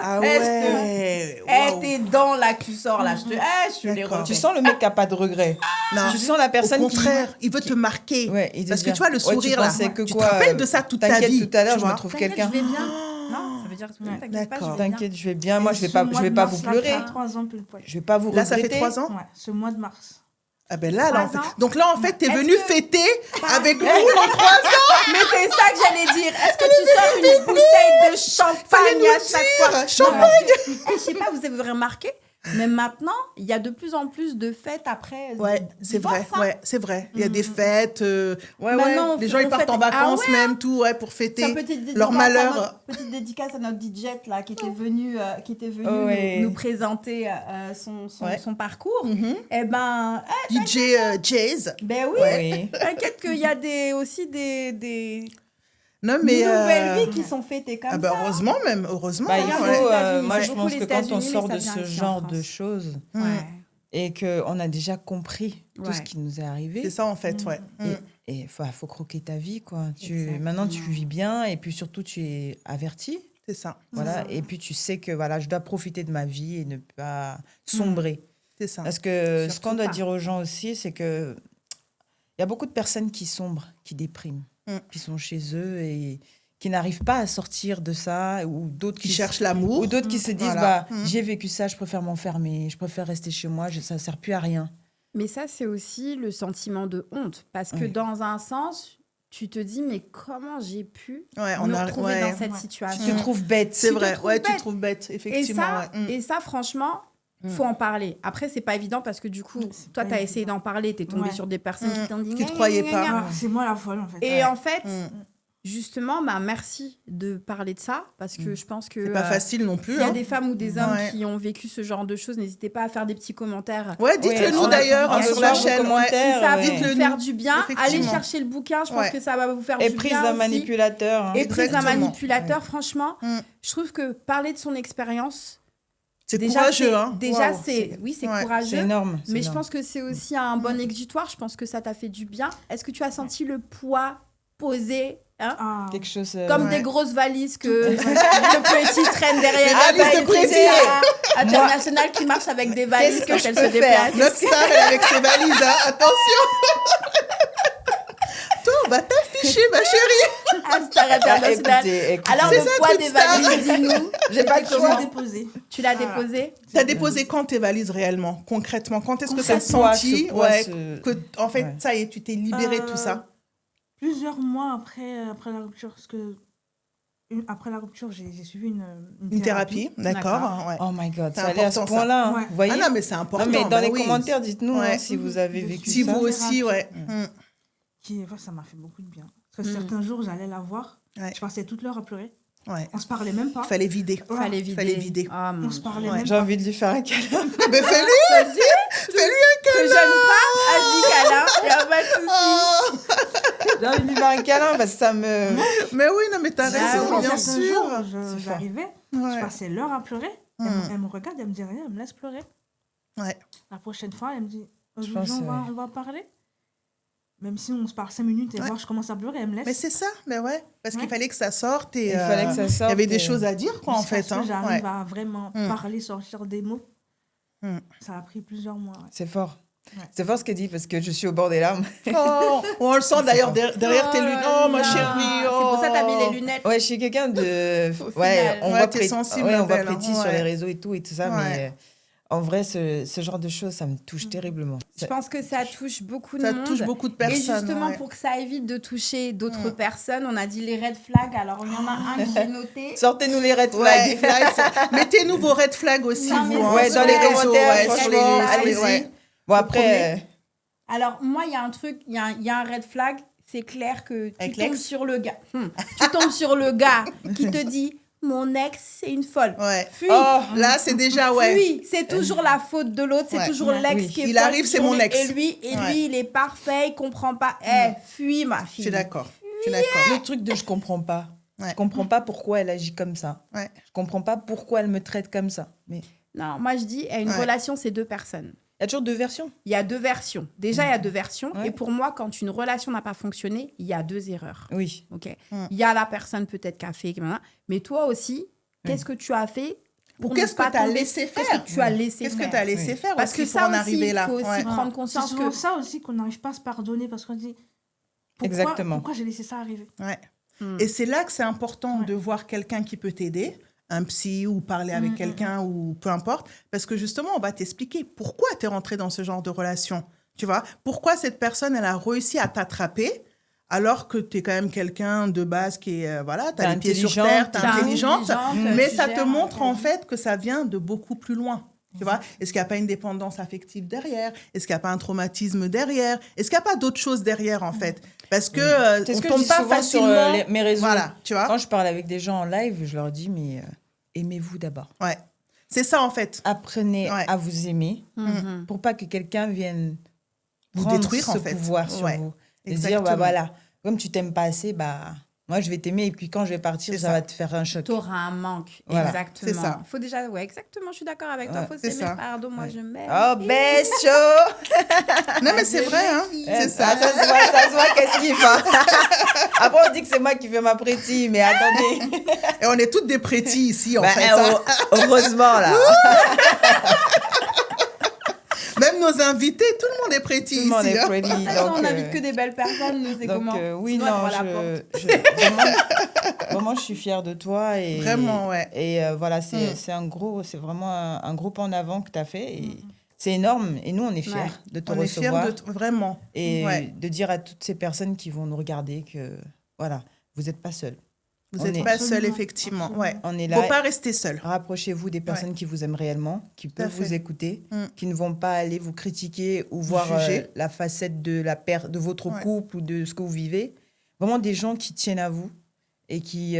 Ah Est-ce ouais. Eh, Waouh. tes dents là que tu sors là, je te les D'accord. Tu sens le mec qui n'a pas de regret. Non. Tu sens la personne Au contraire, il veut te marquer. Ouais, il te Parce que dit, tu vois, le ouais, tu sourire là, pensais que tu te quoi, rappelles de ça toute ta T'inquiète, vie. tout à l'heure, tu je me vois. trouve T'inquiète, quelqu'un. je vais bien. Non, ça veut dire que Ouais. t'inquiète pas, je D'accord. vais bien. T'inquiète, je vais bien. Moi, je vais Ce pas, mois je vais de pas mars, vous là, pleurer. ça fait 3 ans pile poil. Je vais pas vous Là, ça regretter. fait 3 ans. Ouais, ce mois de mars. Ah ben là, en 3 ans. fait. Donc là, en fait, t'es Est-ce venu que- fêter avec nous en 3 ans. Mais c'est ça que j'allais dire. Est-ce que tu sors une bouteille de champagne à chaque fois Champagne. Non, parce que, je sais pas, vous avez remarqué, mais maintenant, il y a de plus en plus de fêtes après. Ouais, c'est vrai. divorce, hein. Ouais, c'est vrai. Il y a des fêtes. Ouais, Maintenant, Les gens, ils on partent fête- en vacances Ah ouais, même, tout, ouais, pour fêter Tiens, petite dédicace leur à malheur. petite dédicace à notre DJ là, qui était venu, Ouais. nous présenter Ouais. son parcours. Mhm. Eh ben, DJ Jazz. ben oui, Oui. t'inquiète qu'il y a aussi des Non, mais. nouvelles vies qui sont fêtées comme Ah ben, ça. heureusement même, heureusement. Bah, il Regarde, ouais. aux faut, États-Unis, moi, c'est je beaucoup pense les que quand on États-Unis, sort mais de ça ce vient ici en genre France. de choses Mm. Ouais. et qu'on a déjà compris tout Ouais. ce qui nous est arrivé, C'est ça, en fait, ouais. Mm. et faut croquer ta vie, quoi. Exactement. Maintenant, tu vis bien et puis surtout, tu es averti. C'est ça. Voilà, et puis tu sais que voilà, je dois profiter de ma vie et ne pas sombrer. C'est ça. Parce que ce Surtout qu'on doit pas. dire aux gens aussi, c'est que il y a beaucoup de personnes qui sombrent, qui dépriment, qui sont chez eux et qui n'arrivent pas à sortir de ça, ou d'autres Qui cherchent l'amour. ou d'autres qui se disent Voilà. j'ai vécu ça, je préfère m'enfermer, je préfère rester chez moi, ça sert plus à rien. Mais ça, c'est aussi le sentiment de honte. Parce que Oui. dans un sens, tu te dis, mais comment j'ai pu Ouais, me on a. retrouver Ouais. dans cette Ouais. Tu situation te trouves bête. C'est Tu te vrai. trouves Ouais, tu bête. te trouves bête, Et effectivement. ça, ouais. Mm. et ça, franchement, faut en parler. Après, c'est pas évident parce que du coup, C'est toi, pas tu as essayé évident. d'en parler, tu es tombé Ouais. sur des personnes qui t'ont dit... Qui te gna, croyaient gna, pas. gna, gna. Ah, c'est moi la folle en fait. Et Ouais. en fait, Mm. justement, merci de parler de ça parce que je pense que... C'est pas facile non plus. S'il y a hein. des femmes ou des hommes Ouais. qui ont vécu ce genre de choses, n'hésitez pas à faire des petits commentaires. Ouais, dites-le Ouais, nous en- d'ailleurs en sur dessous la vos chaîne. Ouais. commentaires, Si ça va ouais. vous Dites-le faire nous. du bien, allez Effectivement. chercher le bouquin, je pense Ouais. que ça va vous faire Et du prise bien d'un aussi. manipulateur. hein. Et prise d'un Exactement. manipulateur, franchement, Mm. je trouve que parler de son expérience, C'est déjà, courageux, c'est, hein. déjà, Waouh, c'est, oui, c'est ouais, C'est courageux. énorme. c'est Mais je énorme. pense que c'est aussi un bon exutoire. Je pense que ça t'a fait du bien. Est-ce que tu as senti le poids posé, hein, Ah. quelque chose. comme ouais. des grosses valises que le petit traîne derrière? Des valises de Président Président. international qui marche avec des valises Qu'est-ce quand que je elle peux se faire déplace. Notre star, elle est avec ses valises, hein. Attention. Toi, on va t'afficher, ma chérie. Ah, star international. Écoutez. Alors, C'est le ça, poids toute des star. valises, dis-nous. J'ai pas de Je choix. l'ai déposé. Tu l'as Voilà. déposé? T'as déposé quand tes valises réellement, concrètement? Quand est-ce que t'as Ce poids, senti ce poids, ouais, ce- que, en fait, Ouais. ça y est, tu t'es libéré de tout ça? Plusieurs mois après la rupture, parce que après la rupture, j'ai suivi Une thérapie, d'accord. Ouais. Oh my God, C'est ça allait à ce important, ça. point-là. Hein. Ouais. Vous voyez? Ah non, mais c'est important. Non, mais dans bah les oui. commentaires, dites-nous Ouais. hein, si vous avez vécu Si ça. vous aussi, ouais. Ça m'a fait beaucoup de bien. Parce que certains jours, j'allais la voir, Ouais. je passais toute l'heure à pleurer. Ouais. On se parlait même pas. Fallait vider. Voilà. Fallait vider. Ah, mon On se parlait Ouais. même J'ai pas. envie de lui faire un câlin. Mais fais-lui Que je ne pas, vas-y, câlin, il n'y a pas de souci. J'ai envie de lui faire un câlin parce que ça me... Mais oui, non, mais t'as Ah raison, oui, bien Certains sûr. jours, C'est fort. j'arrivais, Ouais. je passais l'heure à pleurer. Elle me regarde, elle me dit rien, elle me laisse pleurer. Ouais. La prochaine fois, elle me dit, aujourd'hui, pense, on va parler. Même si on se parle 5 minutes et Ouais. voir, je commence à pleurer, elle me laisse. Mais c'est ça, mais ouais. Parce qu'il Ouais. fallait que ça sorte et Il fallait que ça il sorte. y avait des et- choses à dire, quoi, en Jusqu'à fait. ce que Hein. j'arrive Ouais. à vraiment parler, sortir des mots. Ça a pris plusieurs mois. Ouais. C'est fort. Ouais. C'est fort ce qu'elle dit parce que je suis au bord des larmes. Oh, on le sent d'ailleurs derrière tes lunettes. Oh, ma là. chérie. C'est pour ça que t'as mis oh. les lunettes. Ouais, je suis quelqu'un de... Au Ouais, final. on Ouais, voit t'es sensible, ouais, on voit belle, hein. Prétis sur Ouais. les réseaux et tout ça, Ouais. mais en vrai, ce genre de choses, ça me touche terriblement. Je pense que ça touche beaucoup de Ça monde. touche beaucoup de Et personnes. justement, ouais. pour que ça évite de toucher d'autres personnes, on a dit les red flags. Alors, il y en a un que j'ai noté. Sortez-nous les red Ouais, flags. là, mettez-nous vos red flags aussi, Non, mais vous. hein, c'est Ouais, sur dans les vrai. commentaires, ouais, sur franchement, les- allez-y. ouais. Bon, Le après... Alors, moi, il y a un truc, il y a un red flag. C'est clair que tu Avec tombes l'ex sur le gars. Tu tombes sur le gars qui te dit mon ex, c'est une folle. Ouais. Fuis. Oh, Là, c'est déjà, ouais. Fuis. C'est toujours la faute de l'autre. C'est Ouais. toujours l'ex Oui. qui est Il folle arrive, c'est sur mon lui. ex. Et lui, Ouais. il est parfait. Il comprend pas. Fuis, ma Je fille. suis d'accord. Je suis d'accord. le truc de je comprends pas. Ouais. Je comprends pas pourquoi elle agit comme ça. Ouais. Je comprends pas pourquoi elle me traite comme ça. Mais Non, moi, je dis, une Ouais. relation, c'est deux personnes. il y a toujours deux versions. Il y a deux versions. Déjà, il y a deux versions. Ouais. Et pour moi, quand une relation n'a pas fonctionné, il y a deux erreurs. Oui. Ok. Mm. Il y a la personne peut-être qui a fait, mais toi aussi, qu'est-ce que tu as fait pour Qu'est-ce ne pas que t'as tomber- laissé faire Qu'est-ce que tu as laissé Qu'est-ce que faire tu as laissé Oui. faire Parce aussi que pour ça en aussi, arriver il là faut aussi Ouais. prendre conscience C'est souvent que ça aussi qu'on n'arrive pas à se pardonner parce qu'on dit Exactement. pourquoi j'ai laissé ça arriver. Ouais. Mm. Et c'est là que c'est important Ouais. de voir quelqu'un qui peut t'aider, un psy ou parler avec quelqu'un ou peu importe, parce que justement, on va t'expliquer pourquoi tu es rentré dans ce genre de relation. Tu vois, pourquoi cette personne, elle a réussi à t'attraper alors que tu es quand même quelqu'un de base qui est, voilà, tu as T'es les pieds sur intelligente, terre, tu es t'es intelligente, intelligente, mais tu ça te gères montre ta en vie. fait que ça vient de beaucoup plus loin. Tu vois, est-ce qu'il n'y a pas une dépendance affective derrière? Est-ce qu'il n'y a pas un traumatisme derrière? Est-ce qu'il n'y a pas d'autres choses derrière, en fait? Parce que C'est on ce que tombe je dis pas souvent facilement. sur mes réseaux. Voilà, tu vois? Quand je parle avec des gens en live, je leur dis, mais aimez-vous d'abord. Ouais. C'est ça, en fait. Apprenez Ouais. à vous aimer Mhm. pour pas que quelqu'un vienne Vous prendre détruire, ce en fait. pouvoir sur Ouais. vous. Et Exactement. dire, bah voilà, comme tu t'aimes pas assez, bah moi je vais t'aimer et puis quand je vais partir, C'est ça ça. va te faire un choc. Tu auras un manque. Voilà. Exactement. C'est ça. Faut déjà, ouais, exactement, je suis d'accord avec toi. Ouais, Faut c'est s'aimer. ça. Pardon, moi, Ouais. je m'aime. Oh, best show. Non, mais c'est vrai, hein. Eh, C'est ça. Ça se voit qu'est-ce qu'il fait. Après, on dit que c'est moi qui fais ma prétie, mais attendez. Et on est toutes des prétis ici, en Bah, fait. hein. heureusement, là. Même nos invités, tout le monde est prétis Tout le monde ici. est hein. pretty. Attention, donc, on n'invite que des belles personnes, nous, c'est donc, comment oui, Sinon, non, elle prend la porte. vraiment, je suis fière de toi. Et, Vraiment, ouais. Et voilà, c'est vraiment un gros pas en avant que tu as fait. Et c'est énorme. Et nous, on est fiers Ouais. de te On est fiers recevoir. vraiment. Et Ouais. de dire à toutes ces personnes qui vont nous regarder que, voilà, vous n'êtes pas seuls. Vous On n'êtes est- pas seul, Absolument, effectivement. absolument. Ouais. On est Faut là. pas rester seul. Rapprochez-vous des personnes qui vous aiment réellement, qui à peuvent fait. vous écouter, Mm. qui ne vont pas aller vous critiquer ou voir juger. la facette de de votre Ouais. couple ou de ce que vous vivez. Vraiment des gens qui tiennent à vous et qui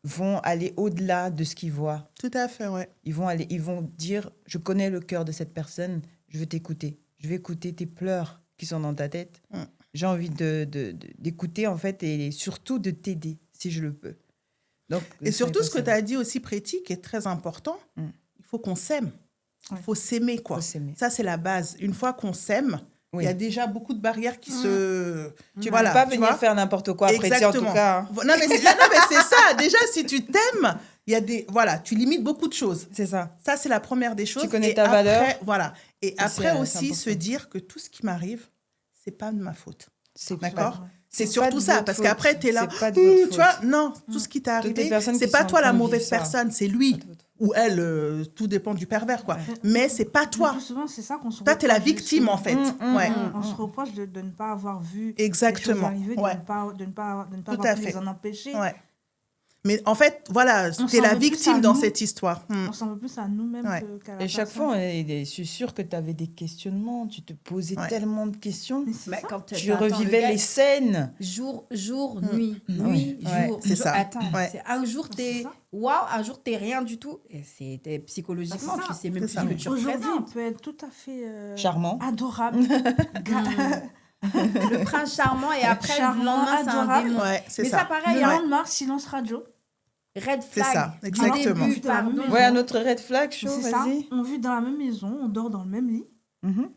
vont aller au-delà de ce qu'ils voient. Tout à fait, ouais. Ils vont dire, je connais le cœur de cette personne, je vais t'écouter. Je vais écouter tes pleurs qui sont dans ta tête. Mm. J'ai envie d'écouter, en fait, et surtout de t'aider, si je le peux. Donc, Et surtout, ce que tu tu as dit aussi, Préti, qui est très important, Mm. il faut qu'on s'aime. Il faut s'aimer, quoi. Faut s'aimer. Ça, c'est la base. Une fois qu'on s'aime, Oui. il y a déjà beaucoup de barrières qui se... Tu ne Voilà, peux pas tu venir vois. faire n'importe quoi après, en tout cas. hein. Non, mais c'est ça. Déjà, si tu t'aimes, il y a des... Voilà, tu limites beaucoup de choses. C'est ça. Ça, c'est la première des choses. connais Et ta après, valeur. Voilà. Et Ça, après c'est aussi, important. se dire que tout ce qui m'arrive, c'est pas de ma faute. C'est D'accord pas- C'est c'est surtout pas de ça, votre parce faute. qu'après, tu es là. C'est pas de votre Tu vois, faute. non, tout ce qui t'est Toutes les arrivé, personnes c'est qui pas sont toi en la train de mauvaise vivre ça. personne, c'est lui Pas de votre faute. ou elle, tout dépend du pervers, quoi. Mais c'est pas Le toi. plus souvent, c'est ça qu'on se Toi, tu es la reproche victime, aussi. en fait. Ouais. On se reproche de ne pas avoir vu Exactement. les choses arriver, Ouais. de ne pas Tout avoir à pu fait. les en empêcher. Ouais. Mais en fait, voilà, s'en t'es la veut plus à victime dans nous. cette histoire. On s'en veut plus à nous-mêmes Ouais. qu'à la Et chaque personne. fois, je suis sûre que tu avais des questionnements, tu te posais Ouais. tellement de questions. Mais c'est Bah, ça. quand Tu attends, le revivais gars, les scènes. Jour, nuit, Oui. nuit, Ouais, jour. c'est jour. ça. Attends, Ouais. c'est un jour C'est t'es ça. waouh, un jour t'es rien du tout. Et t'es psychologiquement, C'est ça. tu sais même C'est plus ça. ce que tu Aujourd'hui, il représentes. peut être tout à fait Charmant. adorable. Le prince charmant et après Charmant, le lendemain c'est un adorable. démon. Ouais, c'est Mais ça. ça pareil, Le hein, lendemain, silence radio. red C'est flag. ça, du exactement. début, pardon. Ouais. Ouais, un autre red flag, chaud, C'est ça. vas-y. On vit dans la même maison, on dort dans le même lit. Mhm.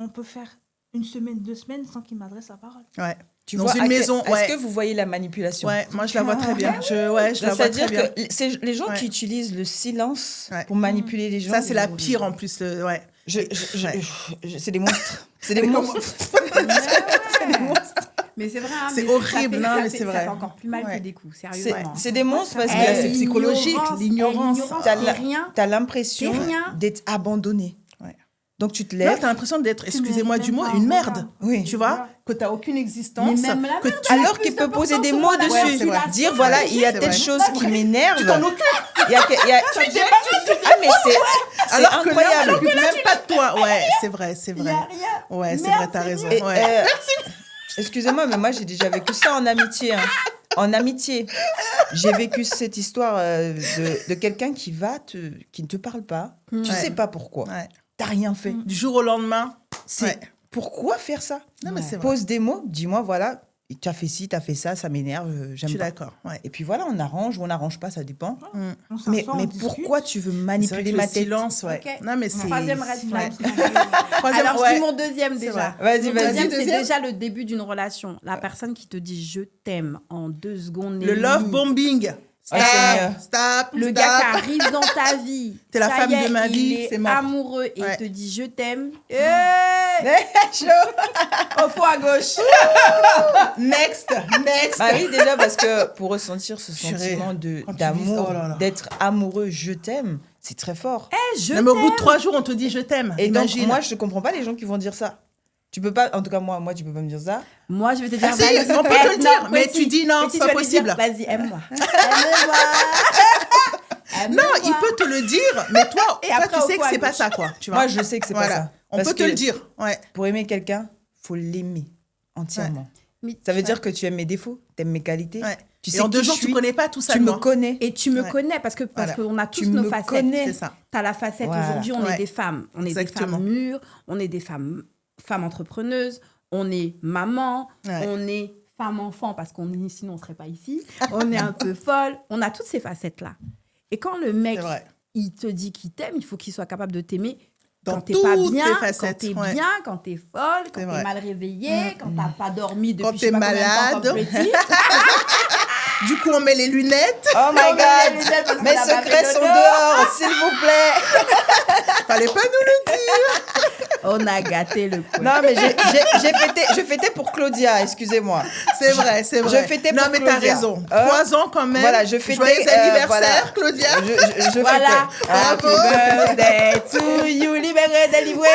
On peut faire une semaine, 2 semaines sans qu'il m'adresse la parole. Ouais. Tu Dans vois, une à maison, Est-ce ouais. que vous voyez la manipulation? Ouais, moi, je la vois très bien. Je la vois très C'est-à-dire bien. que c'est les gens Ouais. qui utilisent le silence Ouais. pour manipuler les gens. Ça, c'est la pire en plus. Ouais. C'est des monstres. C'est des monstres. Mais c'est vrai, hein, C'est mais horrible, ça non, fait- mais ça c'est fait vrai. encore plus mal Ouais. que des coups, C'est sérieusement. c'est des monstres parce Eh, c'est que psychologique, l'ignorance. T'es T'as rien. tu as l'impression T'es rien. d'être abandonné. Ouais. Donc tu te Là, lèves. t'as l'impression d'être, Tu excusez-moi mérites du mot, même pas une un merde. regard. Oui. Tu vois, que t'as aucune existence. Mais même la que merde, tu... Alors qu'il peut poser des mots Ouais, dessus. c'est vrai. Dire voilà, il y a C'est telle vrai. chose qui m'énerve. Tu t'en occupes. Il y a, Ah mais c'est Alors que là, on incroyable. s'occupe même pas de toi. Ouais, c'est vrai, c'est il y vrai. a rien. Ouais, c'est Merde, vrai, t'as c'est raison. Et, Ouais. excusez-moi, mais moi j'ai déjà vécu ça en amitié. Hein. En amitié, j'ai vécu cette histoire de quelqu'un qui ne te parle pas. Tu Ouais. sais pas pourquoi. Ouais. T'as rien fait. Du jour au lendemain. C'est Ouais. pourquoi faire ça? Non, mais c'est vrai. Pose des mots, dis-moi voilà, tu as fait ci, tu as fait ça m'énerve, Je j'aime suis pas. d'accord. Ouais. Et puis voilà, on arrange ou on n'arrange pas, ça dépend. On s'assoit, Mais on discute. pourquoi tu veux C'est vrai manipuler que ma le tête? silence, ouais. Ok. Non, mais c'est... Troisième red flag. Troisième, Alors, je ouais. dis mon deuxième C'est déjà. vrai. Vas-y, Mon vas-y. deuxième, c'est Deuxième. déjà le début d'une relation. La personne qui te dit je t'aime en 2 secondes. Le et love demie. bombing. Stop, Seigneur. stop, Le stop. gars qui arrive dans ta vie. T'es la ça femme y est, de ma vie, il est c'est mort. amoureux et Ouais. il te dit je t'aime. Chaud. Au fond à gauche. Next, next. Bah oui, déjà parce que pour ressentir ce Purée. sentiment Quand tu vis- d'amour, oh là là. d'être amoureux, je t'aime, c'est très fort. Je Non, mais au bout de 3 jours, on te dit je t'aime. Et donc, Imagine. moi, je ne comprends pas les gens qui vont dire ça. Tu peux pas, en tout cas, moi, tu peux pas me dire ça. Moi, je vais te dire. Ah, si, vas-y. on peut te le Non, dire, mais petit, tu dis non, petit, c'est tu pas vas lui dire, possible. Vas-y, aime-moi. Aime-moi. Non, il peut te le dire, mais toi, Et toi après, tu au sais que fond à c'est pas gauche. ça, quoi. Tu vois. Moi, je sais que c'est pas ça. On Parce peut te que le dire. Ouais. Pour aimer quelqu'un, faut l'aimer entièrement. Mais- Ça veut dire que tu aimes mes défauts, tu aimes mes qualités. Ouais. Tu Et sais en qui 2 jours, je tu suis, connais pas tout ça. tu de me moi. connais. Et tu me Ouais. connais parce Voilà. qu'on a tous Tu nos me facettes. connais. C'est ça. T'as la facette Voilà. aujourd'hui, on Ouais. est des femmes. On est Exactement. des femmes mûres, on est des femmes entrepreneuses, on est maman, Ouais. on est femme-enfant parce qu'on est sinon on serait pas ici. On est un peu folle. On a toutes ces facettes-là. Et quand le mec, C'est vrai. il te dit qu'il t'aime, il faut qu'il soit capable de t'aimer Dans quand t'es pas toutes bien, tes quand facettes, t'es ouais. bien, quand t'es folle, quand C'est t'es vrai. mal réveillée, quand t'as pas dormi depuis Quand je sais t'es pas combien de temps, malade. comme petit. Du coup, on met les lunettes. Oh my On met les God, lunettes parce mes qu'on a pas secrets fait sont dodo. dehors, s'il vous plaît. Fallait pas nous le dire. On a gâté le coup. Non, mais je fêtais pour Claudia, excusez-moi. C'est vrai, c'est vrai. Je fêtais Non, pour mais t'as Claudia. raison. Hein? 3 ans quand même. Voilà, je fêtais, Joyeux anniversaire, voilà. Claudia. Je Voilà. fêtais. Happy birthday to you, libéré, délivré.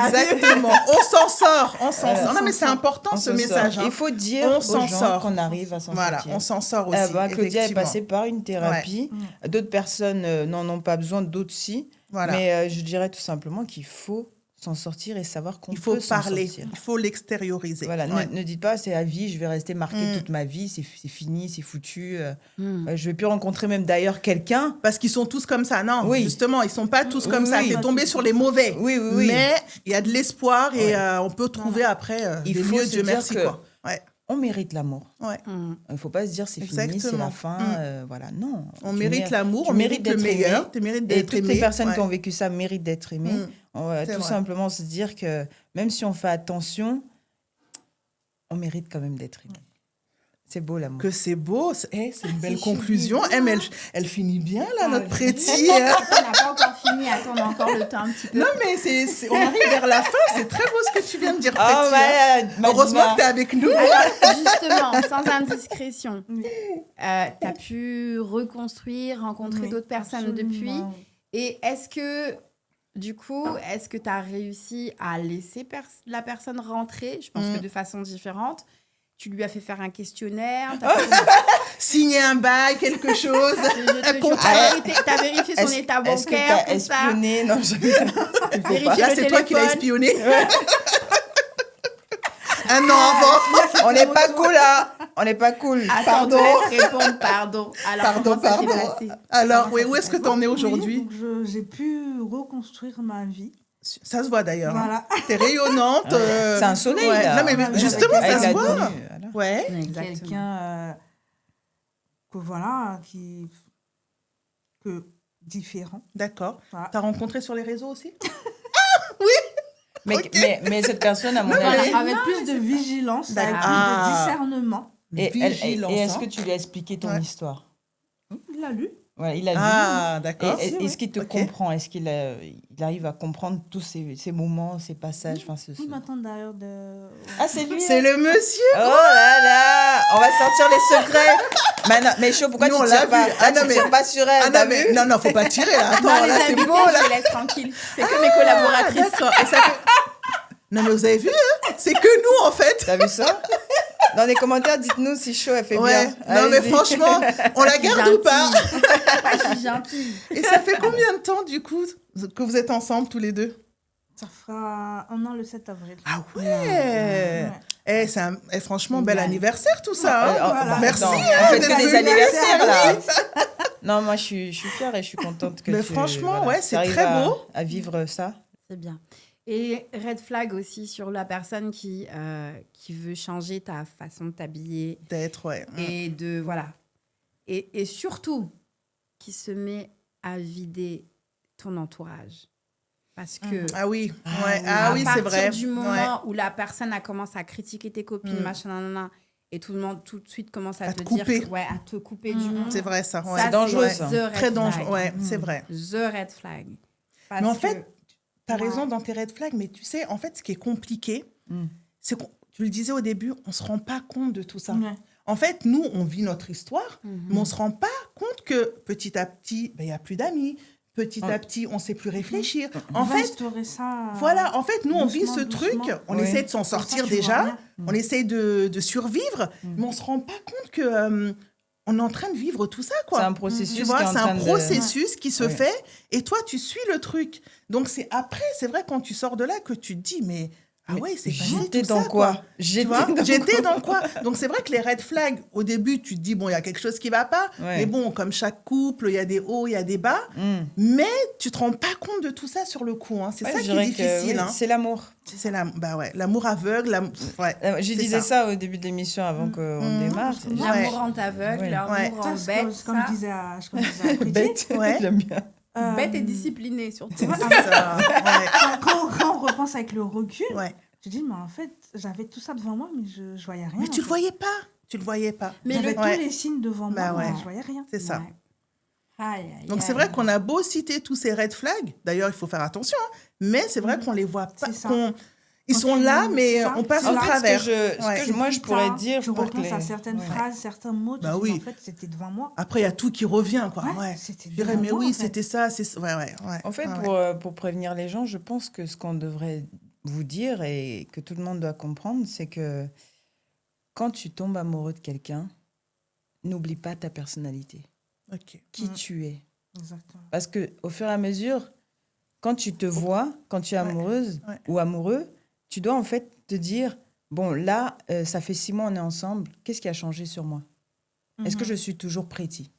Exactement. On s'en sort. On s'en Voilà. sort. Non, mais c'est important On ce s'en message. sort. hein. Il faut dire On aux s'en gens sort. qu'on arrive à s'en Voilà, sortir. on s'en sort aussi. Claudia est effectivement. passée par une thérapie. D'autres personnes n'en ont pas besoin, d'autres si. Voilà. Mais je dirais tout simplement qu'il faut s'en sortir et savoir qu'on Il faut peut s'en parler. sortir. Il faut l'extérioriser. Voilà, Ouais. ne dites pas c'est à vie, je vais rester marquée toute ma vie, c'est fini, c'est foutu. Je vais plus rencontrer même d'ailleurs quelqu'un. Parce qu'ils sont tous comme ça. Non, Oui. justement, ils sont pas tous comme Oui, ça. oui. T'es tombé sur les mauvais. Oui, oui, oui. Mais il y a de l'espoir et Ouais. on peut trouver après Il des faut mieux, se Dieu dire merci. que- Quoi. Ouais. On mérite l'amour. Ouais. Il ne faut pas se dire c'est fini, c'est Exactement. la fin. Voilà, non. On Tu mérite l'amour, tu on mérite le d'être meilleur, aimé. tu mérites Et d'être toutes aimé. les personnes Ouais. qui ont vécu ça méritent d'être aimées. C'est Tout vrai. simplement se dire que même si on fait attention, on mérite quand même d'être aimé. C'est beau l'amour. Que c'est beau, c'est une belle C'est conclusion. chouette. Mais elle finit bien là, notre oui. préti. On n'a pas encore fini. Attends, on a encore le temps un petit peu. Non mais on arrive vers la fin. C'est très beau ce que tu viens de dire, Oh, Préti, hein. Heureusement que tu es avec nous. Alors, justement, sans indiscrétion, tu as pu reconstruire, rencontrer Oui, d'autres personnes absolument. depuis. Et est-ce que, du coup, tu as réussi à laisser la personne rentrer, je pense que de façon différente, Tu lui as fait faire un questionnaire. Signer un bail, quelque chose. T'as vérifié son état bancaire, Est-ce que t'as tout ça. espionné? Non, je... Vérifier Là, le c'est toi qui l'as téléphone. espionné. Un an avant. On n'est pas cool, là. On n'est pas cool. Attends, Pardon. je te laisse répondre, pardon. Alors, comment ça s'est passé? Alors, Comment oui, ça où s'est est-ce que passé? tu en es Oui, aujourd'hui? donc j'ai pu reconstruire ma vie. Ça se voit d'ailleurs. Hein. Voilà. T'es rayonnante. C'est un soleil, ouais. là. Non, mais Avec justement, Avec ça se la voit. tenue, voilà. Ouais. Exactement. Quelqu'un que voilà, que différent. D'accord. Voilà. T'as rencontré sur les réseaux aussi? Mais, Ok. mais cette personne, à mon Voilà, avis... avec plus de vigilance, avec plus Ah. de discernement. Et Vigilance, est-ce hein. que tu lui as expliqué ton Ouais. histoire? Il l'a lu. Ouais, il a lu. Ah, d'accord. Et est-ce qu'il te Ok. comprend? Est-ce qu'il il arrive à comprendre tous ces moments, ces passages? Enfin, Il m'attend d'ailleurs de... Ah, c'est lui? C'est le monsieur. Oh là là! On va sortir les secrets! Mais chaud, pourquoi Nous, on tu l'a tires pas? vu. Là, Ah, non, tu mais- tires pas sur elle, Ah t'as non, mais vu? non, faut pas tirer là. Attends, Non, les là, c'est invités, beau là. je les laisse tranquilles. C'est que mes collaboratrices. D'accord. Et ça fait- Non, mais vous avez vu, hein? C'est que nous en fait. T'as vu ça? Dans les commentaires, dites-nous si chaud, elle fait Ouais. bien. Non, mais Allez-y. franchement, on la garde ou pas? Je suis gentille. Et ça fait combien de temps du coup que vous êtes ensemble tous les deux? Ça fera un an le 7 avril. Ah ouais. Ouais. Franchement, Génial. bel anniversaire tout ça. hein. Voilà. Merci. Non, hein, on fait d'être que des venu. anniversaires, là. Non, moi, je suis fière et je suis contente que Mais tu... franchement, ouais, c'est t'arrives très à- beau. à vivre ça. C'est bien. Et red flag aussi sur la personne qui veut changer ta façon de t'habiller D'être, ouais. et de voilà. Et surtout qui se met à vider ton entourage. Parce que Ah oui, Ah ouais. oui. Ah oui, à c'est partir vrai. du moment Ouais. où la personne a commencé à critiquer tes copines, machin, nanana, et tout le monde tout de suite commence à À te te dire couper. que- ouais, à te couper du monde. C'est vrai ça. Ouais. Ça, C'est dangereux, Ouais. ça. the red Très dangereux. flag. Ouais, c'est vrai. The red flag. Parce Mais en que- fait, t'as Ouais. raison dans tes red flags, mais tu sais, en fait, ce qui est compliqué, Mm. c'est que tu le disais au début, on se rend pas compte de tout ça. Ouais. En fait, nous, on vit notre histoire, Mhm. mais on se rend pas compte que petit à petit, ben, il y a plus d'amis. Petit à petit, on sait plus réfléchir. En On va fait, instaurer ça. voilà, en fait, nous, on vit doucement, ce doucement. truc, on Oui. essaie de s'en Comme ça, sortir tu vois déjà, rien. on essaie de survivre, mais on se rend pas compte que on est en train de vivre tout ça, quoi. C'est un processus Tu vois, qui est en c'est un train de- processus qui se Ouais. fait et toi, tu suis le truc. Donc, c'est après, c'est vrai, quand tu sors de là, que tu te dis, mais ah ouais, c'est passé J'étais tout dans ça, quoi? Tu vois, j'étais dans quoi? Donc, c'est vrai que les red flags, au début, tu te dis, bon, il y a quelque chose qui va pas. Ouais. Mais bon, comme chaque couple, il y a des hauts, il y a des bas. Mm. Mais tu te rends pas compte de tout ça sur le coup. Hein. C'est Ouais, ça je qui est dirais que, difficile. oui, Hein. c'est l'amour. C'est bah ouais, l'amour aveugle. Ouais, Je c'est disais ça au début de l'émission avant qu'on démarre. Ouais. L'amour rend aveugle, Ouais. l'amour Ouais. rend Ça, c'est bête. comme ça. je disais à Brigitte. Bête. Ouais. J'aime bien. Bête et disciplinée, surtout. Tu vois, C'est ça. Ouais. quand on repense avec le recul, Ouais. je dis, mais en fait, j'avais tout ça devant moi, mais je voyais rien. Mais tu en le fait. voyais pas. Tu le voyais pas. Mais J'avais le- Ouais. tous les signes devant Bah moi, ouais. mais je voyais rien. C'est ça. Ouais. Aïe, aïe, Donc, aïe. c'est vrai qu'on a beau citer tous ces red flags. D'ailleurs, il faut faire attention. Hein, mais c'est vrai qu'on les voit pas. C'est ça. Ils Quand sont tu- là, mais ça, on passe c'est au là. travers. Ce que moi, je Plus pourrais tard, dire tu pour repenses que à les... certaines Ouais. phrases, certains mots, tu Bah dis, oui. en fait, c'était devant moi. Après, il y a tout qui revient, quoi. Ouais, Ouais. c'était Je dirais, devant mais moi, oui, en fait. c'était ça. Ouais. En fait, Ouais, ouais. pour prévenir les gens, je pense que ce qu'on devrait vous dire et que tout le monde doit comprendre, c'est que quand tu tombes amoureux de quelqu'un, n'oublie pas ta personnalité, Ok. qui tu es. Exactement. Parce que au fur et à mesure, quand tu te vois, quand tu es Ouais, amoureuse ouais. ou amoureux, tu dois en fait te dire, bon, là, ça fait 6 mois on est ensemble, qu'est-ce qui a changé sur moi? Est-ce que je suis toujours pretty?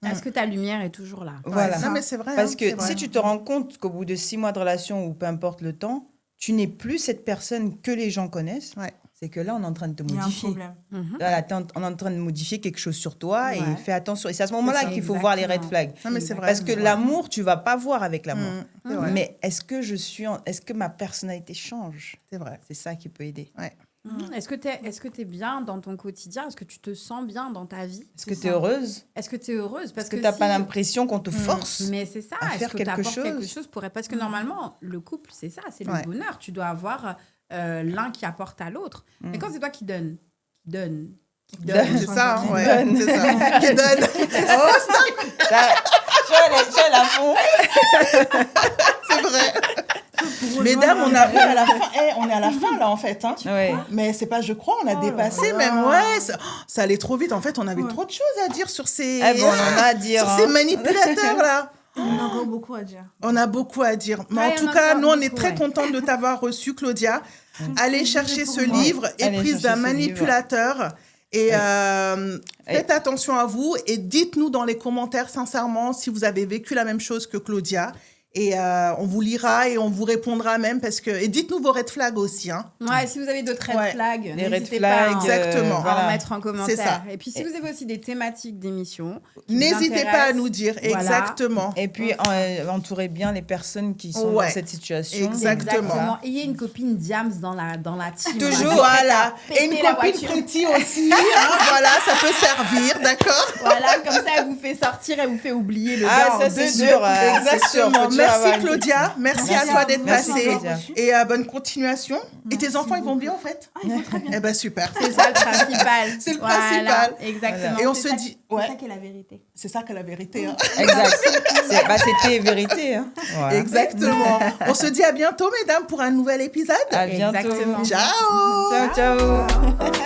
Est-ce que ta lumière est toujours là? Voilà. Non, mais c'est vrai. Parce hein, que c'est vrai. si tu te rends compte qu'au bout de 6 mois de relation, ou peu importe le temps, tu n'es plus cette personne que les gens connaissent, Ouais. c'est que là, on est en train de te Il y a un modifier. problème. Mhm. Là, on est en train de modifier quelque chose sur toi Ouais. et fais attention. Et c'est à ce moment-là C'est ça. qu'il faut voir les red Exactement. flags. Non, mais c'est vrai. Parce que c'est vrai. l'amour, tu vas pas voir avec l'amour. C'est vrai. Mais est-ce que ma personnalité change? C'est vrai. C'est ça qui peut aider. Mhm. Est-ce que t'es bien dans ton quotidien? Est-ce que tu te sens bien dans ta vie? Est-ce que C'est tu es ça. heureuse? Est-ce que tu es heureuse? Est-ce que tu n'as si- pas l'impression qu'on te force? Mais c'est ça. à Est-ce faire que quelque t'apportes quelque chose chose pour... Parce que normalement, le couple, c'est ça, c'est Ouais. le bonheur. Tu dois avoir l'un qui apporte à l'autre. Mais quand c'est toi qui donne, Qui donne, c'est ça, hein, ouais, Donne. c'est ça. Qui donne. Je la fond. C'est vrai. Mesdames, on arrive à la fin. On est à la fin, là, en fait. Hein. Ouais. Mais c'est pas, je crois, on a dépassé même. Ouais, ça allait trop vite. En fait, on avait trop de choses à dire sur ces, Ah bon, on en a à dire. sur ces manipulateurs-là. On a encore beaucoup à dire. On a beaucoup à dire. Mais Ouais, en tout on a cas, encore nous, on est beaucoup, très ouais. contente de t'avoir reçu, Claudia. Allez chercher ce moi. livre, Allez Éprise chercher d'un ce manipulateur. Et Ouais. faites attention à vous et dites-nous dans les commentaires, sincèrement, si vous avez vécu la même chose que Claudia. Et on vous lira et on vous répondra même parce que... Et dites-nous vos red flags aussi. Hein. Ouais, si vous avez d'autres red Ouais. flags, Les red n'hésitez flags, pas à Exactement. en voilà. mettre en C'est commentaire. ça. Et puis, si vous avez aussi des thématiques d'émission, qui vous N'hésitez pas à intéressent, nous dire. voilà. Exactement. Et puis, entourez bien les personnes qui sont Ouais. dans cette situation. Exactement. Exactement. Ayez une copine Diams dans la team. Toujours. Voilà. Péter Et une la copine voiture. pretty aussi. Hein, voilà, ça peut servir, d'accord. Voilà, comme ça, elle vous fait sortir, elle vous fait oublier le Ah, gars ça, en c'est deux. sûr. c'est sûr, Exactement. faut toujours Merci avoir une Claudia. Merci à Merci toi à d'être vous. Merci, passée. Claudia. Et bonne continuation. Et tes enfants, ils vont bien en fait? Ah, ils vont très bien. Eh ben super. C'est ça le principal. C'est le Voilà, principal. exactement. Et on C'est se ça- dit- C'est ouais. ça qui est la vérité. C'est ça que la vérité. Hein. Exact. C'était vérité. Hein. Voilà. Exactement. On se dit à bientôt, mesdames, pour un nouvel épisode. À bientôt. Exactement. Ciao. Ciao, ciao.